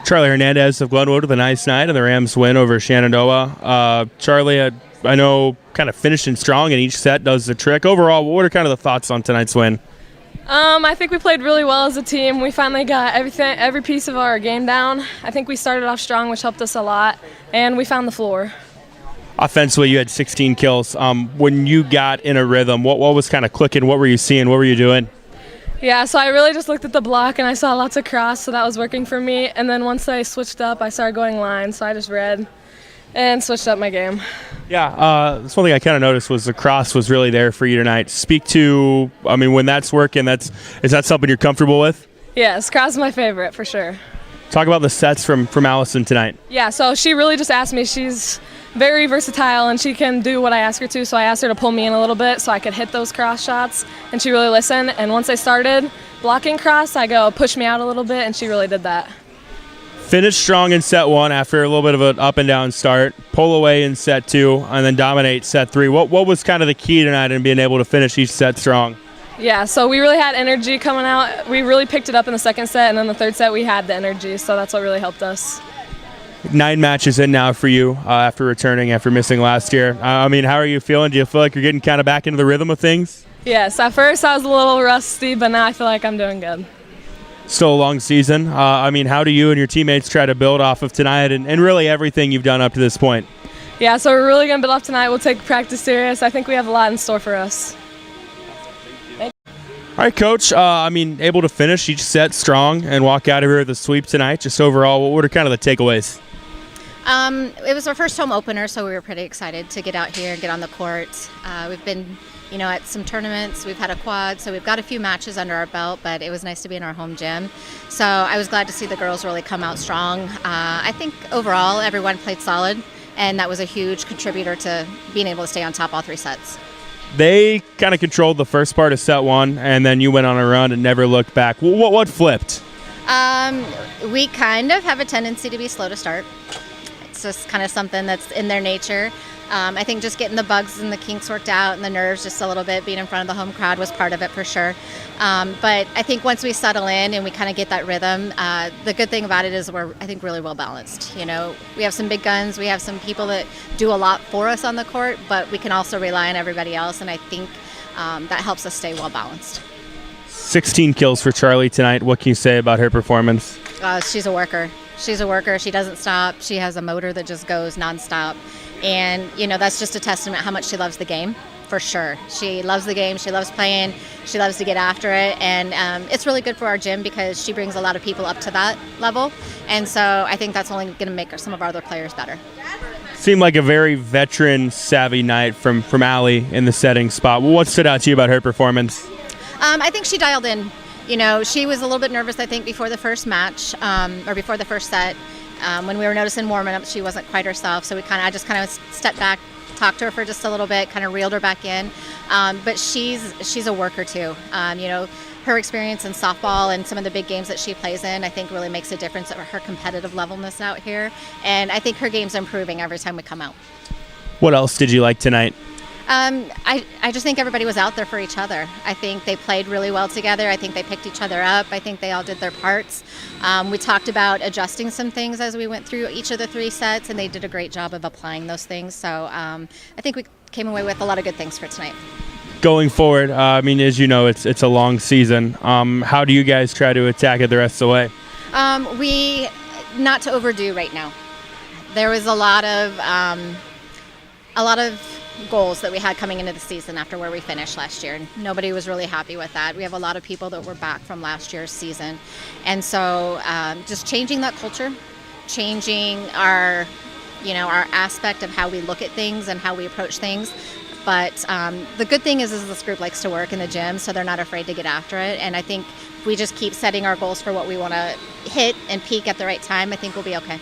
Charlie Hernandez of Glenwood with a nice night and the Rams win over Shenandoah. Charlie, I know kind of finishing strong in each set does the trick. Overall, what are kind of the thoughts on tonight's win? I think we played really well as a team. We finally got every piece of our game down. I think we started off strong, which helped us a lot, and we found the floor. Offensively, you had 16 kills. When you got in a rhythm, what was kind of clicking? What were you seeing? What were you doing? Yeah, so I really just looked at the block, and I saw lots of cross, so that was working for me. And then once I switched up, I started going line, so I just read and switched up my game. Yeah, that's one thing I kind of noticed was the cross was really there for you tonight. Speak to, when that's working, is that something you're comfortable with? Yes, cross is my favorite for sure. Talk about the sets from Allison tonight. Yeah, so she really just asked me. She's very versatile and she can do what I ask her to, so I asked her to pull me in a little bit so I could hit those cross shots, and she really listened. And once I started blocking cross, I go push me out a little bit, and she really did that. Finish strong in set one after a little bit of an up and down start, pull away in set two, and then dominate set three. What was kind of the key tonight in being able to finish each set strong? Yeah, so we really had energy coming out. We really picked it up in the second set, and then the third set we had the energy, so that's what really helped us. 9 matches in now for you after returning, after missing last year. How are you feeling? Do you feel like you're getting kind of back into the rhythm of things? Yes, at first I was a little rusty, but now I feel like I'm doing good. Still a long season. How do you and your teammates try to build off of tonight and really everything you've done up to this point? Yeah, so we're really going to build off tonight. We'll take practice serious. I think we have a lot in store for us. All right, Coach. Able to finish each set strong and walk out of here with a sweep tonight. Just overall, what are kind of the takeaways? It was our first home opener, so we were pretty excited to get out here and get on the court. We've been at some tournaments. We've had a quad, so we've got a few matches under our belt, but it was nice to be in our home gym. So I was glad to see the girls really come out strong. I think overall everyone played solid, and that was a huge contributor to being able to stay on top all 3 sets. They kind of controlled the first part of set one, and then you went on a run and never looked back. What flipped? We kind of have a tendency to be slow to start. It's just kind of something that's in their nature. I think just getting the bugs and the kinks worked out and the nerves just a little bit, being in front of the home crowd was part of it for sure. But I think once we settle in and we kind of get that rhythm, the good thing about it is we're, I think, really well balanced. We have some big guns, we have some people that do a lot for us on the court, but we can also rely on everybody else, and I think that helps us stay well balanced. 16 kills for Charlie tonight. What can you say about her performance? She's a worker. She's a worker. She doesn't stop. She has a motor that just goes nonstop. And, that's just a testament how much she loves the game, for sure. She loves the game. She loves playing. She loves to get after it. And it's really good for our gym because she brings a lot of people up to that level. And so I think that's only going to make some of our other players better. Seemed like a very veteran-savvy night from Allie in the setting spot. What stood out to you about her performance? I think she dialed in. She was a little bit nervous, I think, before the first match or before the first set. When we were noticing warming up, she wasn't quite herself. So I just kind of stepped back, talked to her for just a little bit, kind of reeled her back in. But she's a worker too. Her experience in softball and some of the big games that she plays in, I think really makes a difference at her competitive levelness out here. And I think her game's improving every time we come out. What else did you like tonight? I just think everybody was out there for each other. I think they played really well together. I think they picked each other up. I think they all did their parts. We talked about adjusting some things as we went through each of the 3 sets, and they did a great job of applying those things. So I think we came away with a lot of good things for tonight. Going forward, as you know, it's a long season. How do you guys try to attack it the rest of the way? We not to overdo right now. There was a lot of goals that we had coming into the season after where we finished last year, and nobody was really happy with that. We have a lot of people that were back from last year's season, and so just changing that culture, changing our aspect of how we look at things and how we approach things. But the good thing is this group likes to work in the gym, so they're not afraid to get after it, and I think if we just keep setting our goals for what we want to hit and peak at the right time, I think we'll be okay.